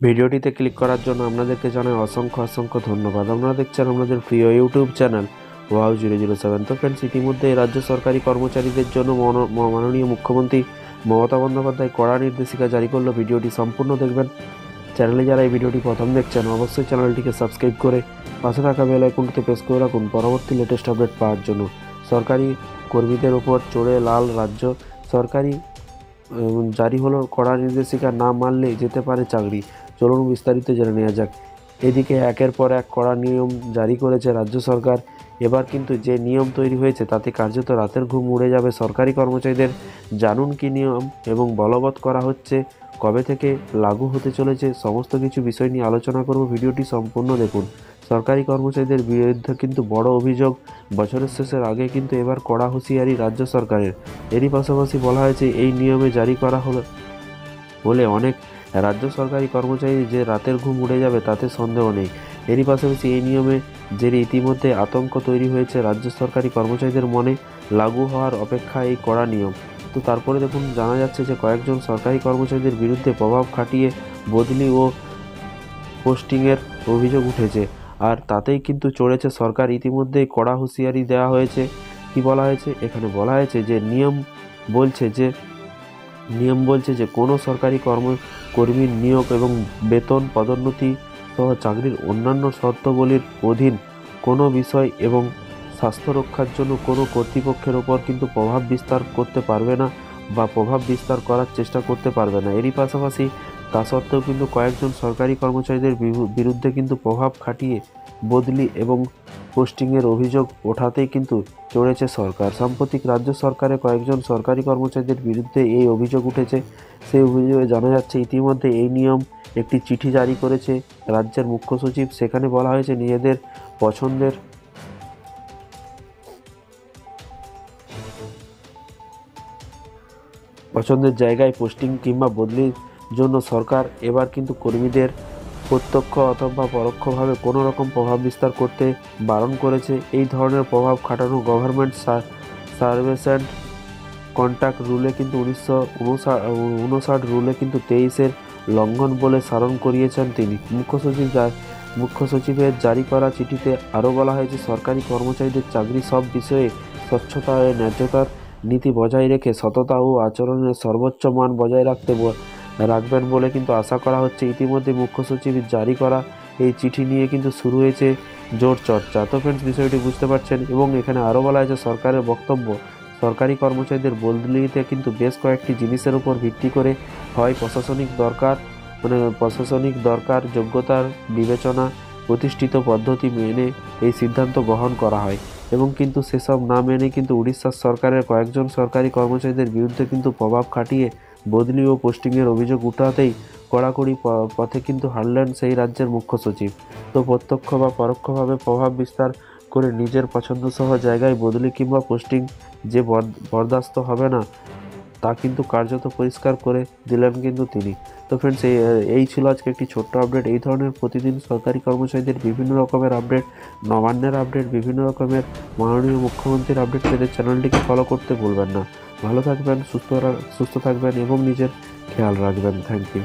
ভিডিওটিতে ক্লিক করার জন্য আপনাদেরকে জানাই অসংখ্য অসংখ্য ধন্যবাদ। আপনারা দেখছেন আমাদের প্রিয় ইউটিউব চ্যানেল ওয়াও 007। তো ফ্রেন্ডস, ইতিমধ্যে রাজ্য সরকারি কর্মচারীদের জন্য মাননীয় মুখ্যমন্ত্রী মমতা বন্দ্যোপাধ্যায় কড়া নির্দেশিকা জারি করলো। ভিডিওটি সম্পূর্ণ দেখবেন। চ্যানেলে যারা এই ভিডিওটি প্রথম দেখছেন অবশ্যই চ্যানেলটিকে সাবস্ক্রাইব করে পাশে থাকা বেল আইকনটিতে প্রেস করে রাখুন পরবর্তী লেটেস্ট আপডেট পাওয়ার জন্য। সরকারি কর্মীদের ওপর চড়ে লাল রাজ্য সরকারি জারি হলো কড়া নির্দেশিকা, না মানলে যেতে পারে চাকরি। চলুন বিস্তারিত জেনে নেওয়া যাক। এদিকে একের পর এক কড়া নিয়ম জারি করেছে রাজ্য সরকার। এবার কিন্তু যে নিয়ম তৈরি হয়েছে তাতে কার্যত রাতের ঘুম উড়ে যাবে সরকারি কর্মচারীদের। জানুন কি নিয়ম এবং বলবৎ করা হচ্ছে, কবে থেকে লাগু হতে চলেছে, সমস্ত কিছু বিষয় নিয়ে আলোচনা করব। ভিডিওটি সম্পূর্ণ দেখুন। সরকারি কর্মচারীদের বিরুদ্ধে কিন্তু বড় অভিযোগ। বছরের শেষের আগে কিন্তু এবার কড়া হুঁশিয়ারি রাজ্য সরকারের। এরই পাশাপাশি বলা হয়েছে এই নিয়মে জারি করা হলে অনেক রাজ্য সরকারি কর্মচারী যে রাতের ঘুম উড়ে যাবে তাতে সন্দেহ নেই। এরই পাশাপাশি এই নিয়মে জেরে ইতিমধ্যে আতঙ্ক তৈরি হয়েছে রাজ্য সরকারি কর্মচারীদের মনে। লাগু হওয়ার অপেক্ষা এই কড়া নিয়ম। তো তারপরে দেখুন, জানা যাচ্ছে যে কয়েকজন সরকারি কর্মচারীদের বিরুদ্ধে প্রভাব খাটিয়ে বদলি ও পোস্টিংয়ের অভিযোগ উঠেছে। আর তাতেই কিন্তু চড়েছে সরকার। ইতিমধ্যেই কড়া হুঁশিয়ারি দেওয়া হয়েছে। কি বলা হয়েছে এখানে? বলা হয়েছে যে নিয়ম বলছে যে কোনো সরকারি কর্মীর নিয়োগ এবং বেতন, পদোন্নতি সহ চাকরির অন্যান্য শর্তাবলীর অধীন কোনো বিষয় এবং স্বাস্থ্য রক্ষার জন্য কোনো কর্তৃপক্ষের ওপর কিন্তু প্রভাব বিস্তার করতে পারবে না বা প্রভাব বিস্তার করার চেষ্টা করতে পারবে না। এরই পাশাপাশি তা সত্ত্বেও কিন্তু কয়েকজন সরকারি কর্মচারীদের বিরুদ্ধে কিন্তু প্রভাব খাটিয়ে বদলি এবং পোস্টিংয়ের অভিযোগ ওঠাতেই কিন্তু চড়েছে সরকার। সাম্প্রতিক রাজ্য সরকারের কয়েকজন সরকারি কর্মচারীদের বিরুদ্ধে এই অভিযোগ উঠেছে। সেই অভিযোগে জানা যাচ্ছে ইতিমধ্যে এই নিয়ম একটি চিঠি জারি করেছে রাজ্যের মুখ্য সচিব। সেখানে বলা হয়েছে নিজেদের পছন্দের জায়গায় পোস্টিং কিংবা বদলির জন্য সরকার এবার কিন্তু কর্মীদের প্রত্যক্ষ অথবা পরোক্ষভাবে কোনো রকম প্রভাব বিস্তার করতে বারণ করেছে। এই ধরনের প্রভাব খাটানো গভর্নমেন্ট সার্ভেন্ট কন্ট্রাক্ট রুলে কিন্তু 1959 রুলে কিন্তু 23-এর লঙ্ঘন বলে স্মরণ করিয়েছেন তিনি। মুখ্য সচিবের জারি করা চিঠিতে আরও বলা হয়েছে সরকারি কর্মচারীদের চাকরি সব বিষয়ে স্বচ্ছতা ও ন্যায্যতার নীতি বজায় রেখে সততা ও আচরণের সর্বোচ্চ মান বজায় রাখবেন বলে কিন্তু আশা করা হচ্ছে। ইতিমধ্যে মুখ্য সচিবের জারি করা এই চিঠি নিয়ে কিন্তু শুরু হয়েছে জোর চর্চা। তো ফ্রেন্ডস, বিষয়টি বুঝতে পারছেন। এবং এখানে আরও বলা হয়েছে সরকারের বক্তব্য, সরকারি কর্মচারীদের বদলিতে কিন্তু বেশ কয়েকটি জিনিসের উপর ভিত্তি করে হয় প্রশাসনিক দরকার, যোগ্যতার বিবেচনা, প্রতিষ্ঠিত পদ্ধতি মেনে এই সিদ্ধান্ত গ্রহণ করা হয়। এবং কিন্তু সেসব না মেনে কিন্তু উড়িষ্যার সরকারের কয়েকজন সরকারি কর্মচারীদের বিরুদ্ধে কিন্তু প্রভাব খাটিয়ে বদলি ও পোস্টিংয়ের অভিযোগ উঠাতেই কড়াকড়ি পথে কিন্তু হারলেন সেই রাজ্যের মুখ্য সচিব। তো প্রত্যক্ষ বা পরোক্ষভাবে প্রভাব বিস্তার করে নিজের পছন্দসহ জায়গায় বদলি কিংবা পোস্টিং যে বরদাস্ত হবে না তা কিন্তু কার্যত পরিষ্কার করে দিলেন কিন্তু তিনি। তো ফ্রেন্ডস, এই ছিল আজকে একটি ছোট্ট আপডেট। এই ধরনের প্রতিদিন সরকারি কর্মচারীদের বিভিন্ন রকমের আপডেট, নবান্নের আপডেট, বিভিন্ন রকমের মাননীয় মুখ্যমন্ত্রীর আপডেট পেতে চ্যানেলটিকে ফলো করতে ভুলবেন না। ভালো থাকবেন, সুস্থ থাকবেন এবং নিজের খেয়াল রাখবেন। Thank you.